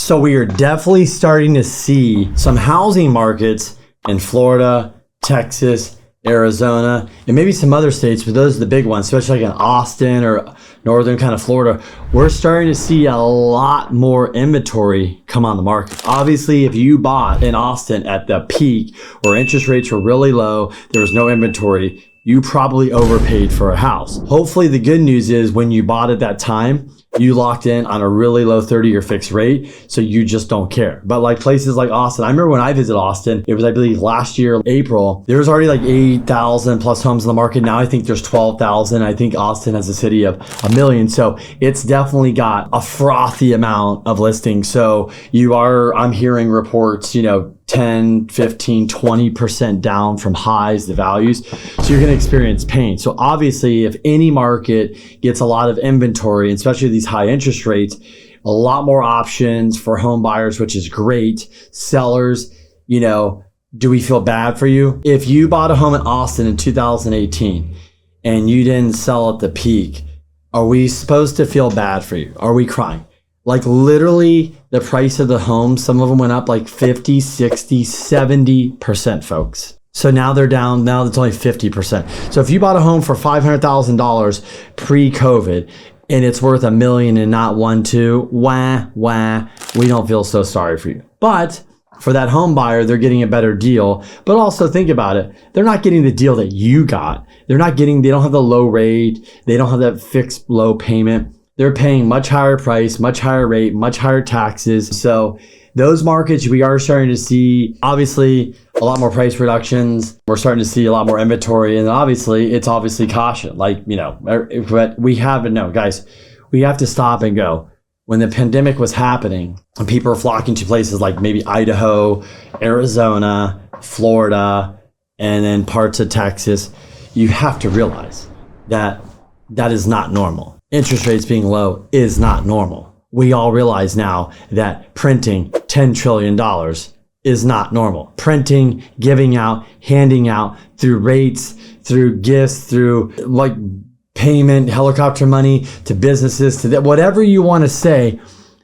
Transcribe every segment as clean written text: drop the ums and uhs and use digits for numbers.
So we are definitely starting to see some housing markets in Florida, Texas, Arizona, and maybe some other states, but those are the big ones, especially like in Austin or northern kind of Florida. We're starting to see a lot more inventory come on the market. Obviously, if you bought in Austin at the peak where interest rates were really low, there was no inventory, you probably overpaid for a house. Hopefully the good news is when you bought at that time, you locked in on a really low 30-year fixed rate, so you just don't care. But like places like Austin, I remember when I visited Austin, it was, I believe, last year, April, there was already like 8,000 plus homes in the market. Now I think there's 12,000. I think Austin has a city of 1 million. So it's definitely got a frothy amount of listings. So I'm hearing reports, 10, 15, 20% down from highs, the values. So you're going to experience pain. So obviously, if any market gets a lot of inventory, especially these high interest rates, a lot more options for home buyers, which is great. Sellers, do we feel bad for you? If you bought a home in Austin in 2018 and you didn't sell at the peak, are we supposed to feel bad for you? Are we crying? Like literally the price of the home, some of them went up like 50, 60, 70%, folks. So now they're down, now it's only 50%. So if you bought a home for $500,000 pre-COVID and it's worth $1 million and not 1.2, we don't feel so sorry for you. But for that home buyer, they're getting a better deal. But also think about it. They're not getting the deal that you got. They don't have the low rate. They don't have that fixed low payment. They're paying much higher price, much higher rate, much higher taxes. So those markets, we are starting to see, obviously, a lot more price reductions. We're starting to see a lot more inventory. And obviously, it's caution. But we have to know, guys, we have to stop and go. When the pandemic was happening and people were flocking to places like maybe Idaho, Arizona, Florida, and then parts of Texas, you have to realize that that is not normal. Interest rates being low is not normal. We all realize now that printing $10 trillion is not normal. Printing, giving out, handing out through rates, through gifts, through like payment, helicopter money to businesses, to whatever you want to say,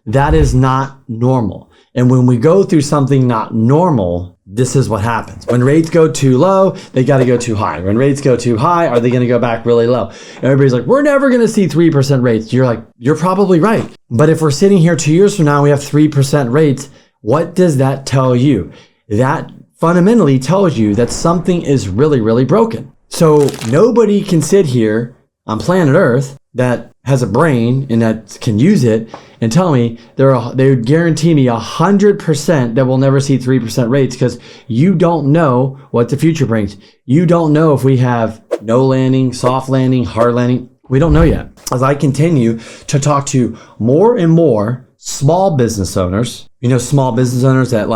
that is not normal. And when we go through something not normal, this is what happens. When rates go too low, they got to go too high. When rates go too high, are they going to go back really low? And everybody's like, we're never going to see 3% rates. You're like, you're probably right. But if we're sitting here 2 years from now, we have 3% rates. What does that tell you? That fundamentally tells you that something is really, really broken. So nobody can sit here on planet Earth that has a brain and that can use it and tell me they would guarantee me 100% that we'll never see 3% rates, because you don't know what the future brings. You don't know if we have no landing, soft landing, hard landing. We don't know yet. As I continue to talk to more and more small business owners, small business owners that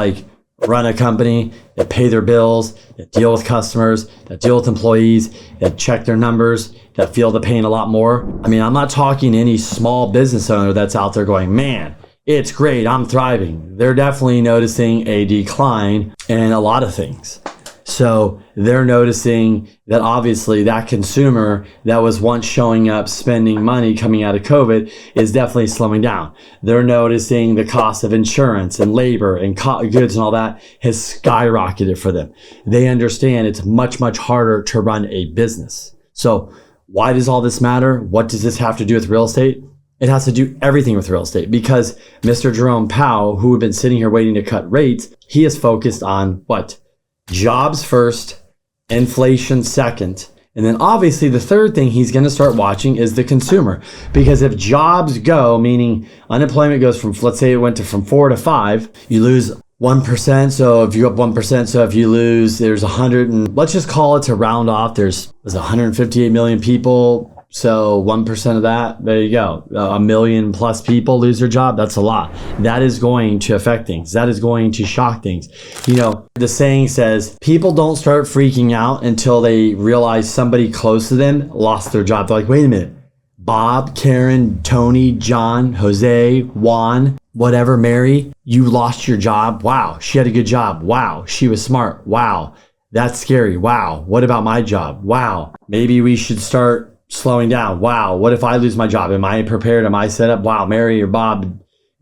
run a company, that pay their bills, that deal with customers, that deal with employees, that check their numbers, that feel the pain a lot more. I mean, I'm not talking to any small business owner that's out there going, man, it's great, I'm thriving. They're definitely noticing a decline in a lot of things. So they're noticing that obviously that consumer that was once showing up spending money coming out of COVID is definitely slowing down. They're noticing the cost of insurance and labor and goods and all that has skyrocketed for them. They understand it's much, much harder to run a business. So why does all this matter? What does this have to do with real estate? It has to do everything with real estate, because Mr. Jerome Powell, who had been sitting here waiting to cut rates, he is focused on what? Jobs first, inflation second, and then obviously the third thing he's going to start watching is the consumer. Because if jobs go, meaning unemployment goes from, let's say it went from 4 to 5, you lose 1%. So if you up 1%, so if you lose, there's 100, and let's just call it to round off, there's 158 million people. So 1% of that, there you go. 1 million plus people lose their job. That's a lot. That is going to affect things. That is going to shock things. The saying says people don't start freaking out until they realize somebody close to them lost their job. They're like, wait a minute. Bob, Karen, Tony, John, Jose, Juan, whatever, Mary, you lost your job. Wow. She had a good job. Wow. She was smart. Wow. That's scary. Wow. What about my job? Wow. Maybe we should start slowing down. Wow. What if I lose my job? Am I prepared? Am I set up? Wow. Mary or Bob,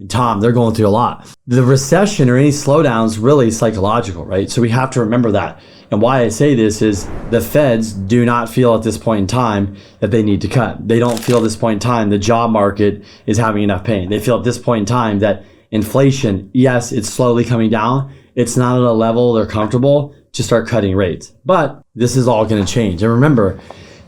Tom, they're going through a lot. The recession or any slowdown is really psychological, right? So we have to remember that. And why I say this is the feds do not feel at this point in time that they need to cut. They don't feel at this point in time the job market is having enough pain. They feel at this point in time that inflation, yes, it's slowly coming down. It's not at a level they're comfortable to start cutting rates. But this is all going to change. And remember,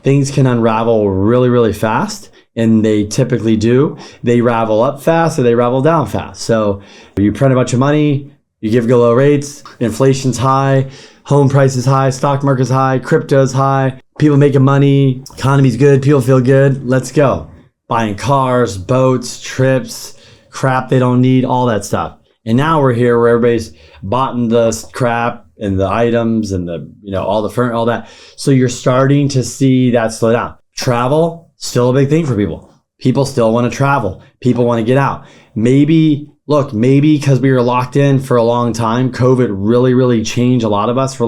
things can unravel really, really fast. And they typically do. They ravel up fast or they ravel down fast. So you print a bunch of money, you give low rates, inflation's high, home price is high, stock market's high, crypto's high, people making money, economy's good, people feel good, let's go. Buying cars, boats, trips, crap they don't need, all that stuff. And now we're here where everybody's bought the crap and the items and the, all the furniture, all that. So you're starting to see that slow down. Travel, still a big thing for people. People still want to travel. People want to get out. Maybe because we were locked in for a long time, COVID really, really changed a lot of us.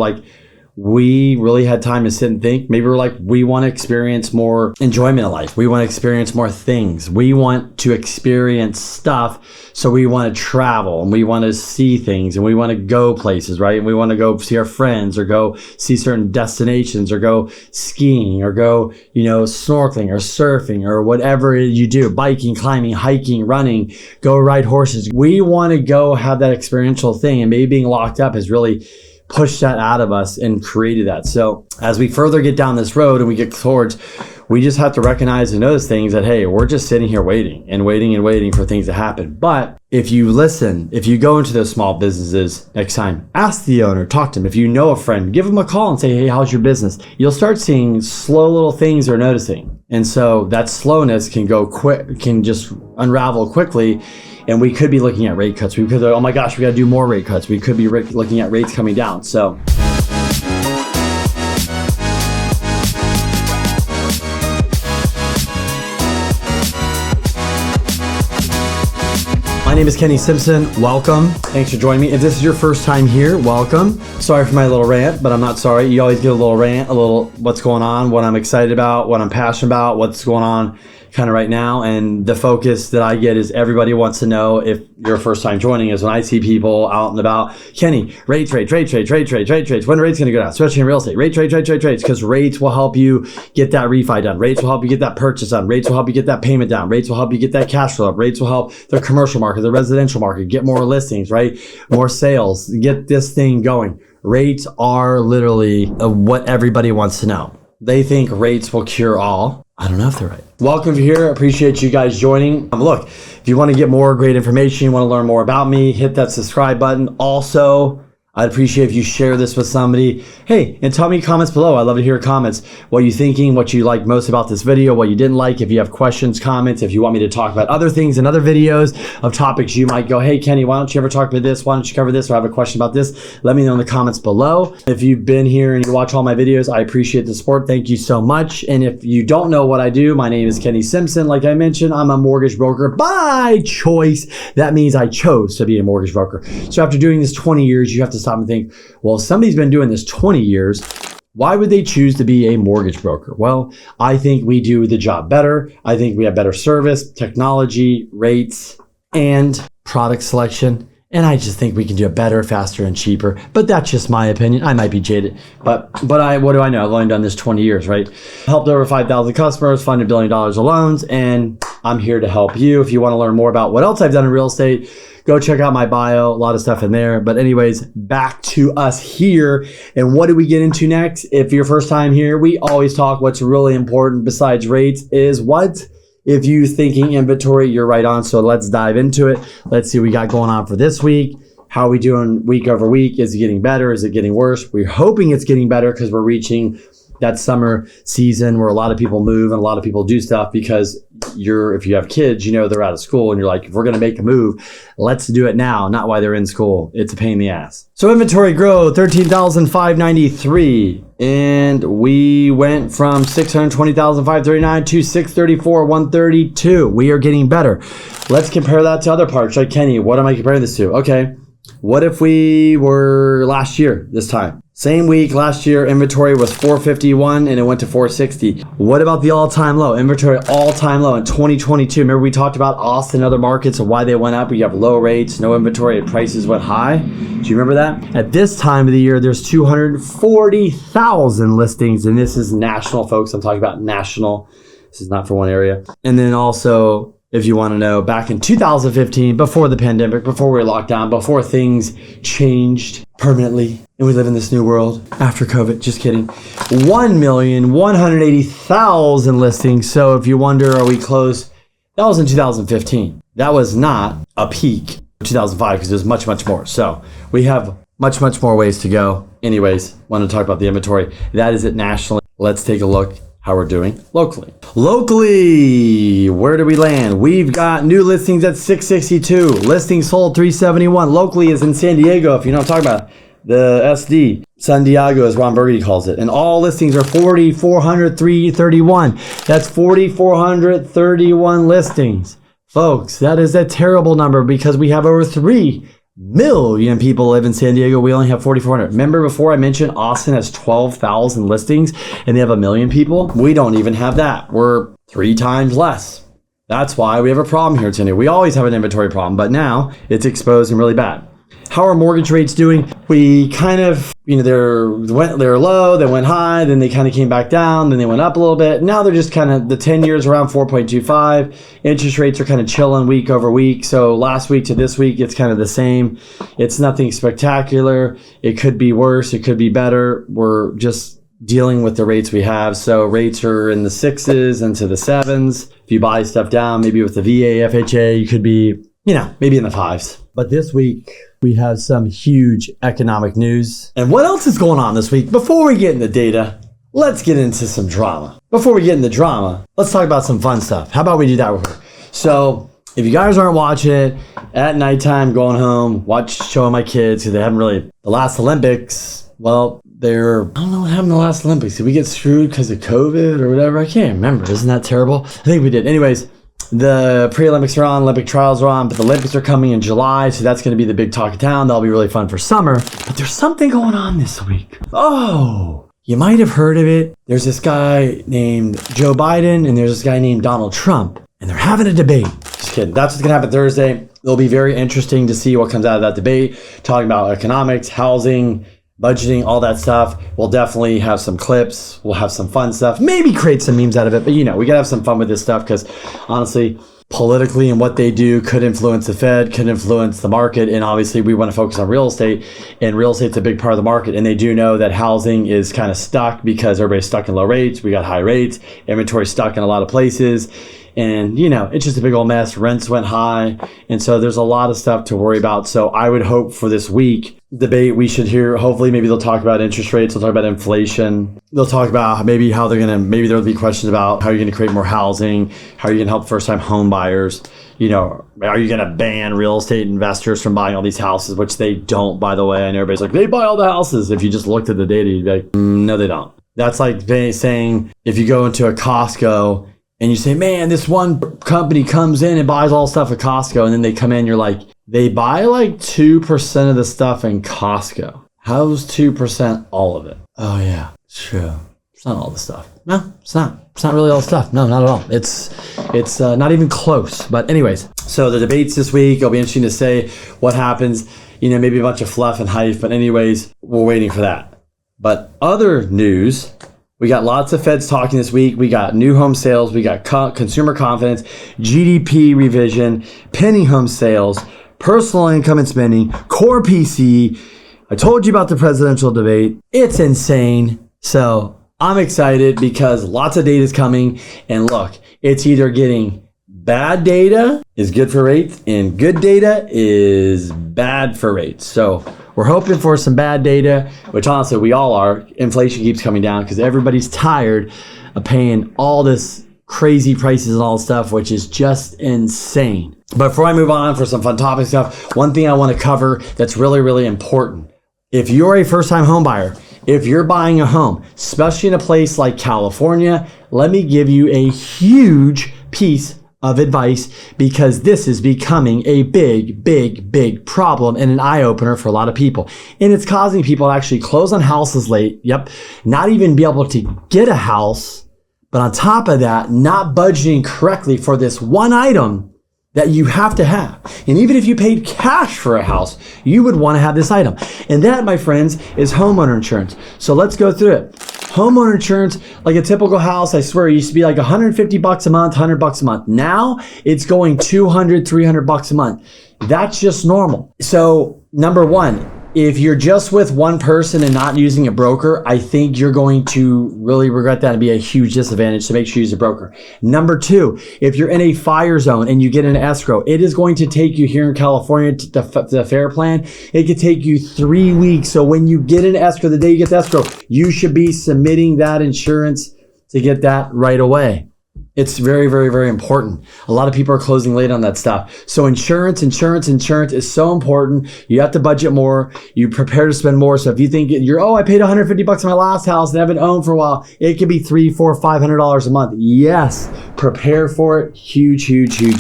We really had time to sit and think. Maybe we want to experience more enjoyment in life. We want to experience more things. We want to experience stuff. So we want to travel and we want to see things and we want to go places, right? And we want to go see our friends or go see certain destinations or go skiing or go, snorkeling or surfing or whatever you do, biking, climbing, hiking, running, go ride horses. We want to go have that experiential thing, and maybe being locked up has really pushed that out of us and created that. So as we further get down this road and we get towards, we just have to recognize and notice things that, hey, we're just sitting here waiting for things to happen. But if you listen, if you go into those small businesses next time, ask the owner, talk to them. If you know a friend, give them a call and say, hey, how's your business? You'll start seeing slow little things they're noticing. And so that slowness can go quick, can just unravel quickly. And we could be looking at rate cuts. We could, oh my gosh, we got to do more rate cuts. We could be looking at rates coming down. So my name is Kenny Simpson. Welcome. Thanks for joining me. If this is your first time here, welcome. Sorry for my little rant, but I'm not sorry. You always get a little rant, a little what's going on, what I'm excited about, what I'm passionate about, what's going on kind of right now. And the focus that I get is everybody wants to know, if you're first time joining, is when I see people out and about, Kenny, rates. When are rates going to go down? Especially in real estate. Rates, because rates will help you get that refi done. Rates will help you get that purchase done. Rates will help you get that payment down. Rates will help you get that cash flow up. Rates will help the commercial market, the residential market, get more listings, right? More sales, get this thing going. Rates are literally what everybody wants to know. They think rates will cure all. I don't know if they're right. Welcome here. Appreciate you guys joining. Look, if you want to get more great information, you want to learn more about me, hit that subscribe button. Also, I'd appreciate if you share this with somebody. Hey, and tell me comments below. I'd love to hear comments. What you thinking, what you like most about this video, what you didn't like. If you have questions, comments, if you want me to talk about other things in other videos of topics, you might go, hey, Kenny, why don't you ever talk about this? Why don't you cover this? Or I have a question about this. Let me know in the comments below. If you've been here and you watch all my videos, I appreciate the support. Thank you so much. And if you don't know what I do, my name is Kenny Simpson. Like I mentioned, I'm a mortgage broker by choice. That means I chose to be a mortgage broker. So after doing this 20 years, you have to stop and think, well, somebody's been doing this 20 years. Why would they choose to be a mortgage broker? Well, I think we do the job better. I think we have better service, technology, rates, and product selection. And I just think we can do it better, faster, and cheaper. But that's just my opinion. I might be jaded. But what do I know? I've only done this 20 years, right? Helped over 5,000 customers, funded $1 billion of loans, and I'm here to help you. If you want to learn more about what else I've done in real estate, go check out my bio, a lot of stuff in there. But anyways, back to us here. And what do we get into next? If you're first time here, we always talk what's really important besides rates is what? If you're thinking inventory, you're right on. So let's dive into it. Let's see what we got going on for this week. How are we doing week over week? Is it getting better? Is it getting worse? We're hoping it's getting better because we're reaching that summer season where a lot of people move and a lot of people do stuff because if you have kids, they're out of school and you're like, if we're going to make a move, let's do it now, not while they're in school. It's a pain in the ass. So inventory growth, 13,593. And we went from 620,539 to 634,132. We are getting better. Let's compare that to other parts. Like, Kenny, what am I comparing this to? Okay. What if we were last year this time? Same week last year, inventory was 451 and it went to 460. What about the all-time low? Inventory all-time low in 2022. Remember we talked about Austin and other markets and why they went up. You have low rates, no inventory, and prices went high. Do you remember that? At this time of the year, there's 240,000 listings, and this is national, folks. I'm talking about national. This is not for one area. And then also, if you want to know, back in 2015, before the pandemic, before we were locked down, before things changed permanently, and we live in this new world after COVID, just kidding, 1,180,000 listings. So if you wonder, are we close? That was in 2015. That was not a peak of 2005 because there's much, much more. So we have much, much more ways to go. Anyways, want to talk about the inventory. That is it nationally. Let's take a look how we're doing locally. Locally, where do we land? We've got new listings at 662. Listings sold 371. Locally is in San Diego, if you know what I'm talking about. The SD, San Diego, as Ron Burgundy calls it. And all listings are 4,431. That's 4,431 listings. Folks, that is a terrible number because we have over 3 million people live in San Diego. We only have 4,400. Remember before I mentioned Austin has 12,000 listings and they have 1 million people? We don't even have that. We're 3 times less. That's why we have a problem here today. We always have an inventory problem, but now it's exposed and really bad. How are mortgage rates doing? We kind of, they're low, they went high, then they kind of came back down, then they went up a little bit. Now they're just kind of, the 10 years around 4.25. Interest rates are kind of chilling week over week. So last week to this week, it's kind of the same. It's nothing spectacular. It could be worse. It could be better. We're just dealing with the rates we have. So rates are in the 6s into the 7s. If you buy stuff down, maybe with the VA, FHA, you could be, maybe in the 5s. But this week, we have some huge economic news. And what else is going on this week? Before we get into data, let's get into some drama. Before we get into drama, let's talk about some fun stuff. How about we do that real quick? So if you guys aren't watching it, at nighttime, going home, showing my kids, because they haven't really, the last Olympics, well, I don't know what happened in the last Olympics. Did we get screwed because of COVID or whatever? I can't remember. Isn't that terrible? I think we did. Anyways, the pre-Olympics are on, Olympic trials are on, but the Olympics are coming in July, so that's going to be the big talk of town. That'll be really fun for summer. But there's something going on this week. Oh, you might have heard of it. There's this guy named Joe Biden, and there's this guy named Donald Trump, and they're having a debate. Just kidding. That's what's going to happen Thursday. It'll be very interesting to see what comes out of that debate, talking about economics, housing, budgeting, all that stuff. We'll definitely have some clips. We'll have some fun stuff. Maybe create some memes out of it. But we got to have some fun with this stuff because honestly, politically and what they do could influence the Fed, could influence the market. And obviously, we want to focus on real estate. And real estate's a big part of the market. And they do know that housing is kind of stuck because everybody's stuck in low rates. We got high rates. Inventory's stuck in a lot of places. And, it's just a big old mess. Rents went high. And so there's a lot of stuff to worry about. So I would hope for this week debate, we should hear, hopefully, maybe they'll talk about interest rates. They'll talk about inflation. They'll talk about maybe there'll be questions about how you're going to create more housing, how you're going to help first-time home buyers. Are you going to ban real estate investors from buying all these houses, which they don't, by the way. I know everybody's like, they buy all the houses. If you just looked at the data, you'd be like, no, they don't. That's like saying if you go into a Costco and you say, man, this one company comes in and buys all stuff at Costco, and then they come in, you're like, they buy like 2% of the stuff in Costco. How's 2% all of it? Oh yeah, it's true. It's not all the stuff. No, it's not. It's not really all the stuff. No, not at all. It's not even close. But anyways, so the debates this week, it'll be interesting to say what happens. Maybe a bunch of fluff and hype. But anyways, we're waiting for that. But other news, we got lots of Feds talking this week. We got new home sales. We got consumer confidence, GDP revision, pending home sales, personal income and spending, core PCE. I told you about the presidential debate. It's insane. So I'm excited because lots of data is coming. And look, it's either getting bad data is good for rates and good data is bad for rates. So we're hoping for some bad data, which honestly we all are. Inflation keeps coming down because everybody's tired of paying all this crazy prices and all this stuff, which is just insane. But before I move on for some fun topic stuff, one thing I want to cover that's really, really important. If you're a first-time home buyer, if you're buying a home, especially in a place like California, let me give you a huge piece of advice because this is becoming a big problem and an eye-opener for a lot of people. And it's causing people to actually close on houses late. Yep. Not even be able to get a house. But on top of that, not budgeting correctly for this one item that you have to have. And even if you paid cash for a house, you would want to have this item. And that, my friends, is homeowner insurance. So let's go through it. Homeowner insurance, like a typical house, I swear it used to be like $150 a month, $100 a month. Now it's going $200, $300 a month. That's just normal. So number one, if you're just with one person and not using a broker, I think you're going to really regret that and be a huge disadvantage. So make sure you use a broker. Number two, if you're in a fire zone and you get an escrow, it is going to take you here in California to the fair plan. It could take you 3 weeks. So when you get an escrow, the day you get the escrow, you should be submitting that insurance to get that right away. It's very important. A lot of people are closing late on that stuff. So insurance is so important. You have to budget more. You prepare to spend more. So if you think I paid $150 on my last house and I haven't owned for a while, it could be $300, $400, $500 a month. Yes, prepare for it. Huge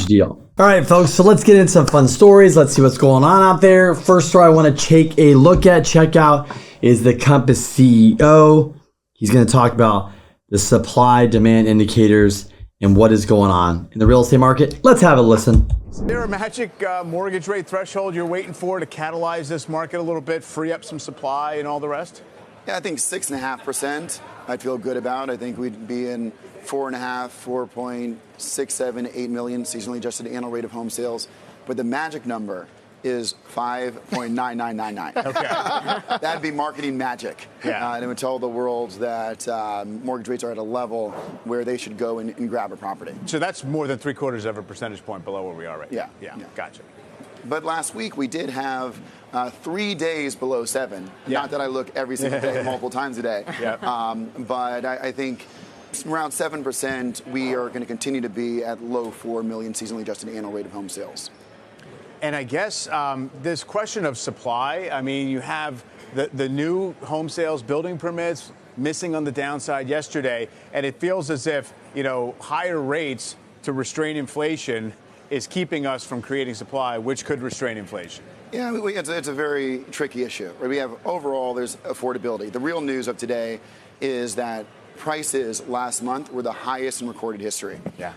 deal. All right, folks, so let's get into some fun stories. Let's see what's going on out there. First story I want to check out is the Compass CEO. He's going to talk about the supply demand indicators and what is going on in the real estate market. Let's have a listen. Is there a magic mortgage rate threshold you're waiting for to catalyze this market a little bit, free up some supply and all the rest? Yeah, I think 6.5% I'd feel good about. I think we'd be in 4.67, 8 million seasonally adjusted annual rate of home sales. But the magic number is 5.9999. Okay. That'd be marketing magic. Yeah. And it would tell the world that mortgage rates are at a level where they should go and grab a property. So that's more than 3/4 of a percentage point below where we are right now. Yeah. Gotcha. But last week we did have 3 days below 7. Yeah. Not that I look every single day, multiple times a day. Yeah. But I think around 7%, we are going to continue to be at low 4 million seasonally adjusted annual rate of home sales. And I guess this question of supply, I mean, you have the new home sales building permits missing on the downside yesterday, and it feels as if, higher rates to restrain inflation is keeping us from creating supply, which could restrain inflation. Yeah, it's a very tricky issue. Right? We have overall, there's affordability. The real news of today is that prices last month were the highest in recorded history. Yeah.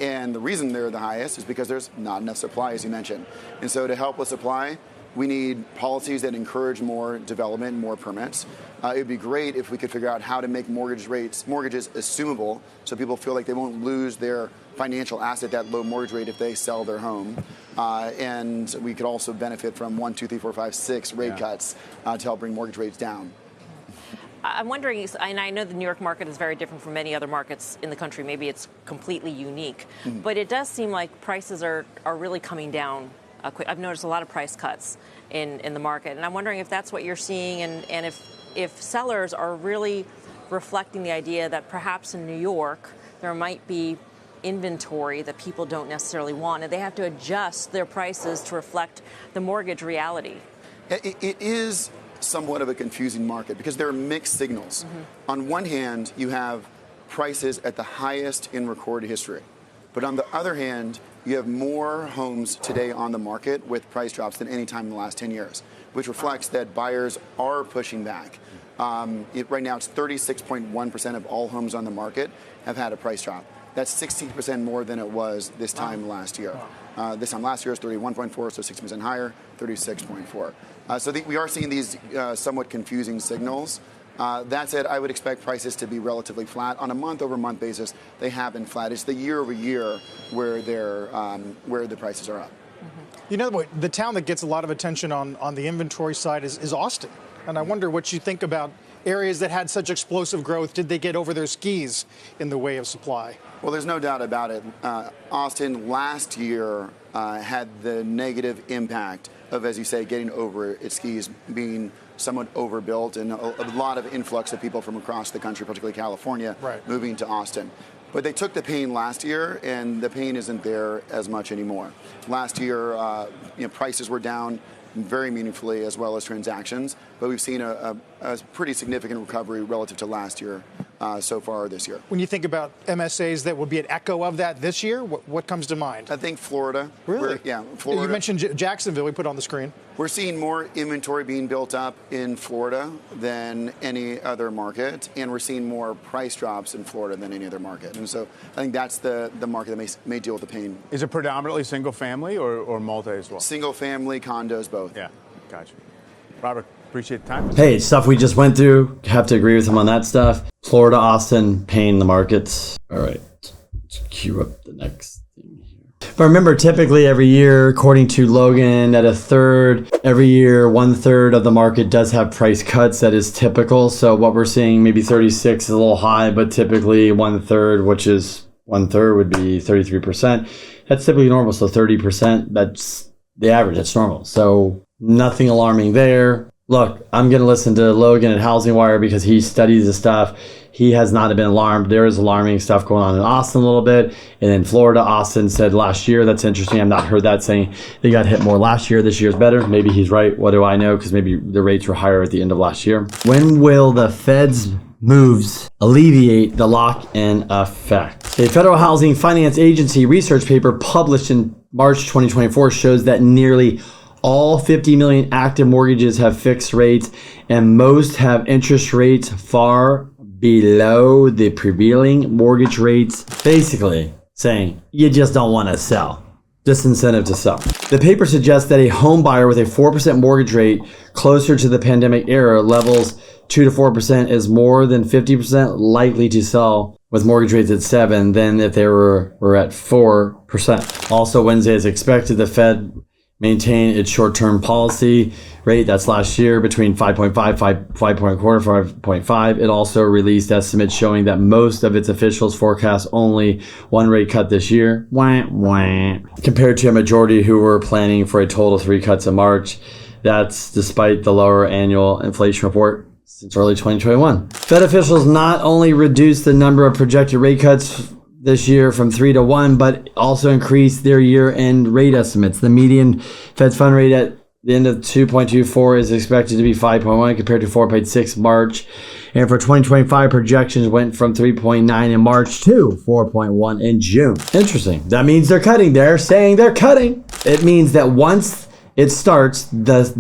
And the reason they're the highest is because there's not enough supply, as you mentioned. And so to help with supply, we need policies that encourage more development, more permits. It would be great if we could figure out how to make mortgages assumable so people feel like they won't lose their financial asset, that low mortgage rate, if they sell their home. And we could also benefit from 1, 2, 3, 4, 5, 6 rate cuts to help bring mortgage rates down. I'm wondering, and I know the New York market is very different from many other markets in the country. Maybe it's completely unique. But it does seem like prices are really coming down quick. I've noticed a lot of price cuts in the market. And I'm wondering if that's what you're seeing and if sellers are really reflecting the idea that perhaps in New York there might be inventory that people don't necessarily want, and they have to adjust their prices to reflect the mortgage reality. It is somewhat of a confusing market because there are mixed signals. On one hand, you have prices at the highest in recorded history. But on the other hand, you have more homes today on the market with price drops than any time in the last 10 years, which reflects that buyers are pushing back. Right now, it's 36.1% of all homes on the market have had a price drop. That's 16% more than it was this time last year. This time last year was 31.4, so 16% higher, 36.4. So we are seeing these somewhat confusing signals. That said, I would expect prices to be relatively flat. On a month-over-month basis, they have been flat. It's the year-over-year where the prices are up. You know what? The town that gets a lot of attention on the inventory side is Austin. And I wonder what you think about areas that had such explosive growth. Did they get over their skis in the way of supply? Well, there's no doubt about it. Austin last year had the negative impact of, as you say, getting over its skis, being somewhat overbuilt, and a lot of influx of people from across the country, particularly California, moving to Austin. But they took the pain last year, and the pain isn't there as much anymore. Last year, prices were down very meaningfully, as well as transactions, but we've seen a pretty significant recovery relative to last year. so far this year. When you think about MSAs that would be an echo of that this year, what comes to mind? I think Florida. Really? Yeah, Florida. You mentioned Jacksonville, we put on the screen. We're seeing more inventory being built up in Florida than any other market, and we're seeing more price drops in Florida than any other market. And so I think that's the market that may deal with the pain. Is it predominantly single family or multi as well? Single family, condos, both. Yeah, gotcha. Robert, appreciate the time. Hey, stuff we just went through. Have to agree with him on that stuff. Florida, Austin, pain the markets. All right, let's cue up the next thing here. But remember, typically every year, according to Logan, at a third, every year, 1/3 of the market does have price cuts. That is typical. So what we're seeing, maybe 36 is a little high, but typically 1/3, which is 1/3 would be 33%. That's typically normal. So 30%, that's the average. That's normal. So nothing alarming there. Look, I'm going to listen to Logan at Housing Wire because he studies the stuff. He has not been alarmed. There is alarming stuff going on in Austin a little bit. And then Florida, Austin said last year. That's interesting. I've not heard that saying they got hit more last year. This year's better. Maybe he's right. What do I know? Because maybe the rates were higher at the end of last year. When will the Fed's moves alleviate the lock-in effect? A Federal Housing Finance Agency research paper published in March 2024 shows that nearly all 50 million active mortgages have fixed rates, and most have interest rates far below the prevailing mortgage rates. Basically saying you just don't want to sell. Disincentive to sell. The paper suggests that a home buyer with a 4% mortgage rate closer to the pandemic era levels 2 to 4% is more than 50% likely to sell with mortgage rates at 7% than if they were at 4%. Also, Wednesday, as expected, the Fed maintain its short-term policy rate, that's last year, between 5.5, 5.25. It also released estimates showing that most of its officials forecast only one rate cut this year, compared to a majority who were planning for a total of 3 cuts in March. That's despite the lower annual inflation report since early 2021. Fed officials not only reduced the number of projected rate cuts this year from 3 to 1, but also increased their year-end rate estimates. The median Fed fund rate at the end of 2.24 is expected to be 5.1 compared to 4.6 March. And for 2025, projections went from 3.9 in March to 4.1 in June. Interesting. That means they're cutting. They're saying they're cutting. It means that once it starts, this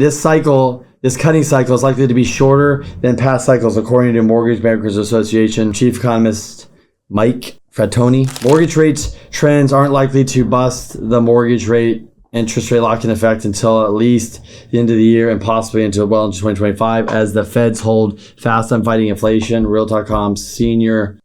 cutting cycle is likely to be shorter than past cycles, according to Mortgage Bankers Association Chief Economist Mike Frattoni. Mortgage rates trends aren't likely to bust the mortgage rate interest rate lock-in effect until at least the end of the year and possibly into 2025 as the Feds hold fast on fighting inflation. Real.com's senior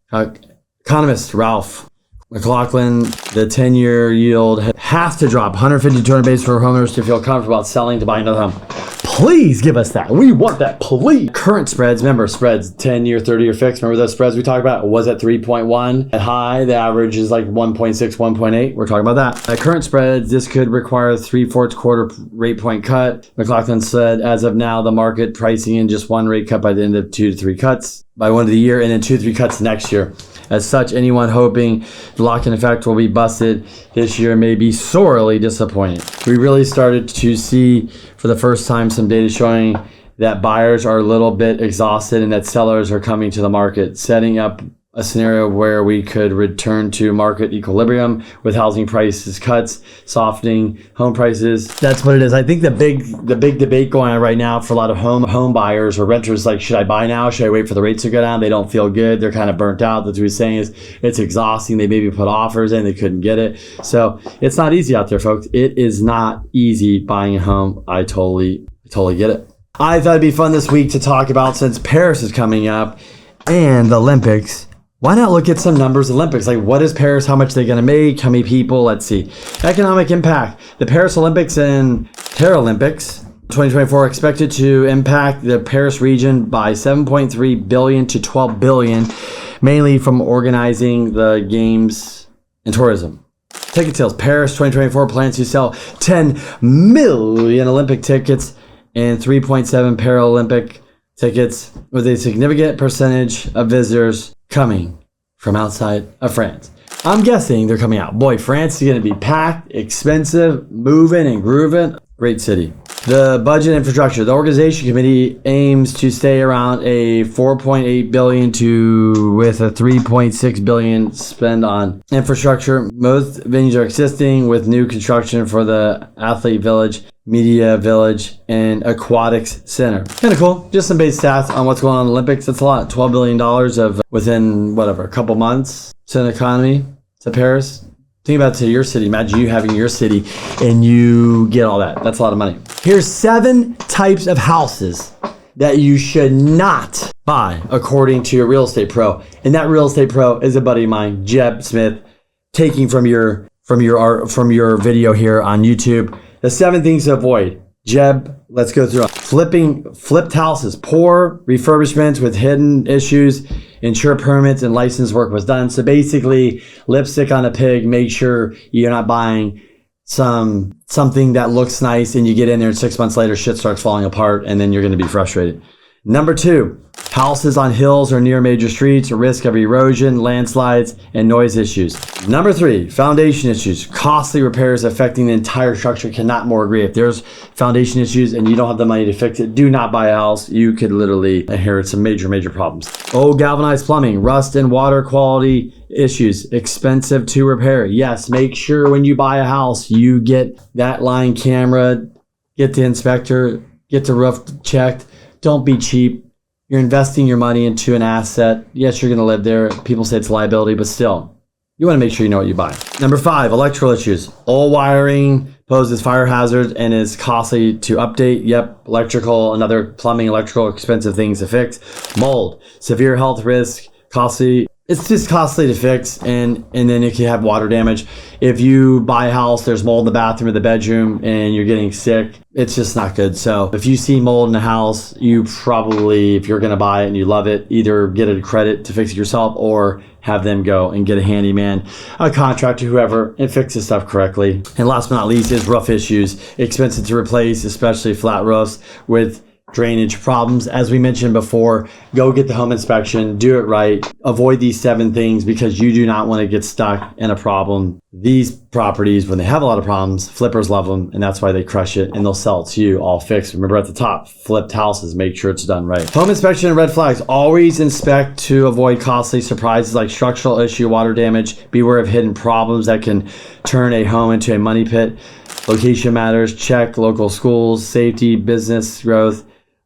economist Ralph McLaughlin, the 10-year yield has to drop 150 to 200 basis for homeowners to feel comfortable about selling to buy another home. Please give us that. We want that, please. Current spreads, remember spreads, 10-year, 30-year fixed. Remember those spreads we talked about? Was at 3.1 at high. The average is like 1.6, 1.8. We're talking about that. At current spreads, this could require a 3/4 quarter rate point cut. McLaughlin said, as of now, the market pricing in just one rate cut by the end of 2 to 3 cuts by one of the year, and then 2 to 3 cuts next year. As such, anyone hoping the lock-in effect will be busted this year may be sorely disappointed. We really started to see for the first time some data showing that buyers are a little bit exhausted and that sellers are coming to the market, setting up a scenario where we could return to market equilibrium with housing prices cuts, softening home prices. That's what it is. I think the big debate going on right now for a lot of home buyers or renters, like, should I buy now? Should I wait for the rates to go down? They don't feel good. They're kind of burnt out. That's what he's saying is it's exhausting. They maybe put offers in, they couldn't get it. So it's not easy out there, folks. It is not easy buying a home. I totally get it. I thought it'd be fun this week to talk about, since Paris is coming up and the Olympics, why not look at some numbers? Olympics, like what is Paris? How much are they going to make? How many people? Let's see. Economic impact. The Paris Olympics and Paralympics 2024 expected to impact the Paris region by 7.3 billion to 12 billion, mainly from organizing the games and tourism. Ticket sales. Paris 2024 plans to sell 10 million Olympic tickets and 3.7 Paralympic tickets, with a significant percentage of visitors coming from outside of France. I'm guessing they're coming out. Boy, France is going to be packed, expensive, moving and grooving. Great city. The budget infrastructure. The organization committee aims to stay around a 4.8 billion with a 3.6 billion spend on infrastructure. Most venues are existing with new construction for the Athlete Village, Media Village, and Aquatics Center. Kind of cool. Just some base stats on what's going on in the Olympics. That's a lot. $12 billion of within whatever, a couple months. It's an economy to Paris. Think about it to your city. Imagine you having your city and you get all that. That's a lot of money. Here's 7 types of houses that you should not buy according to your real estate pro. And that real estate pro is a buddy of mine, Jeb Smith, taking from your video here on YouTube. The 7 things to avoid. Jeb, let's go through them. Flipped houses, poor refurbishments with hidden issues, ensure permits and license work was done. So lipstick on a pig, make sure you're not buying something that looks nice and you get in there and 6 months later shit starts falling apart and then you're going to be frustrated. Number 2, houses on hills or near major streets, risk of erosion, landslides, and noise issues. Number 3, foundation issues. Costly repairs affecting the entire structure. Cannot more agree. If there's foundation issues and you don't have the money to fix it, do not buy a house. You could literally inherit some major problems. Old galvanized plumbing, rust and water quality issues, expensive to repair. Yes, make sure when you buy a house, you get that line camera, get the inspector, get the roof checked. Don't be cheap. You're investing your money into an asset. Yes, you're going to live there. People say it's a liability, but still, you want to make sure you know what you buy. Number 5, electrical issues. Old wiring poses fire hazards and is costly to update. Yep, electrical, another plumbing, electrical, expensive things to fix. Mold, severe health risk, costly. It's just costly to fix, and then if you have water damage, if you buy a house, there's mold in the bathroom or the bedroom, and you're getting sick, it's just not good. So if you see mold in the house, you probably, if you're going to buy it and you love it, either get a credit to fix it yourself or have them go and get a handyman, a contractor, whoever, and fix the stuff correctly. And last but not least is roof issues. Expensive to replace, especially flat roofs with drainage problems. As we mentioned before, go get the home inspection, do it right, avoid these 7 things because you do not want to get stuck in a problem. These properties, when they have a lot of problems, flippers love them, and that's why they crush it and they'll sell it to you all fixed. Remember at the top, flipped houses, make sure it's done right. Home inspection and red flags. Always inspect to avoid costly surprises like structural issue, water damage. Beware of hidden problems that can turn a home into a money pit. Location matters. Check local schools, safety, business growth.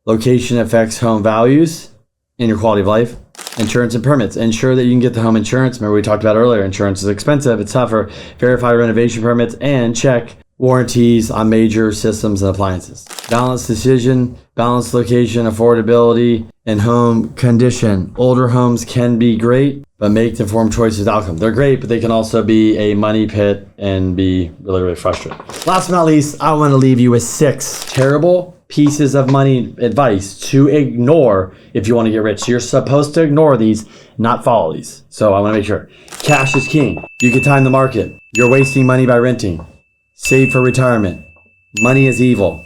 Location affects home values and your quality of life. Insurance and permits. Ensure that you can get the home insurance. Remember we talked about earlier, insurance is expensive, it's tougher. Verify renovation permits and check warranties on major systems and appliances. Balanced decision, balanced location, affordability, and home condition. Older homes can be great, but make the informed choices outcome. They're great, but they can also be a money pit and be really frustrating. Last but not least, I want to leave you with 6 terrible pieces of money advice to ignore if you want to get rich. So you're supposed to ignore these, not follow these. So I want to make sure. Cash is king. You can time the market. You're wasting money by renting. Save for retirement. Money is evil.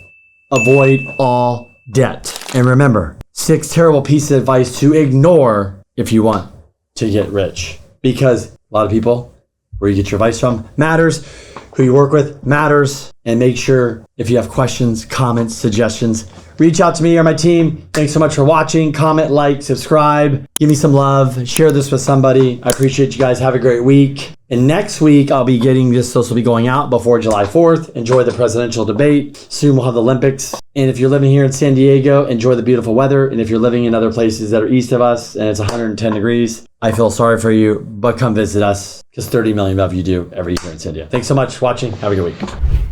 Avoid all debt. And remember, 6 terrible pieces of advice to ignore if you want to get rich. Because a lot of people, where you get your advice from matters. Who you work with matters. And make sure if you have questions, comments, suggestions, reach out to me or my team. Thanks so much for watching. Comment, like, subscribe. Give me some love. Share this with somebody. I appreciate you guys. Have a great week. And next week, I'll be getting this. This will be going out before July 4th. Enjoy the presidential debate. Soon we'll have the Olympics. And if you're living here in San Diego, enjoy the beautiful weather. And if you're living in other places that are east of us and it's 110 degrees, I feel sorry for you, but come visit us because 30 million of you do every year in San Diego. Thanks so much for watching. Have a good week.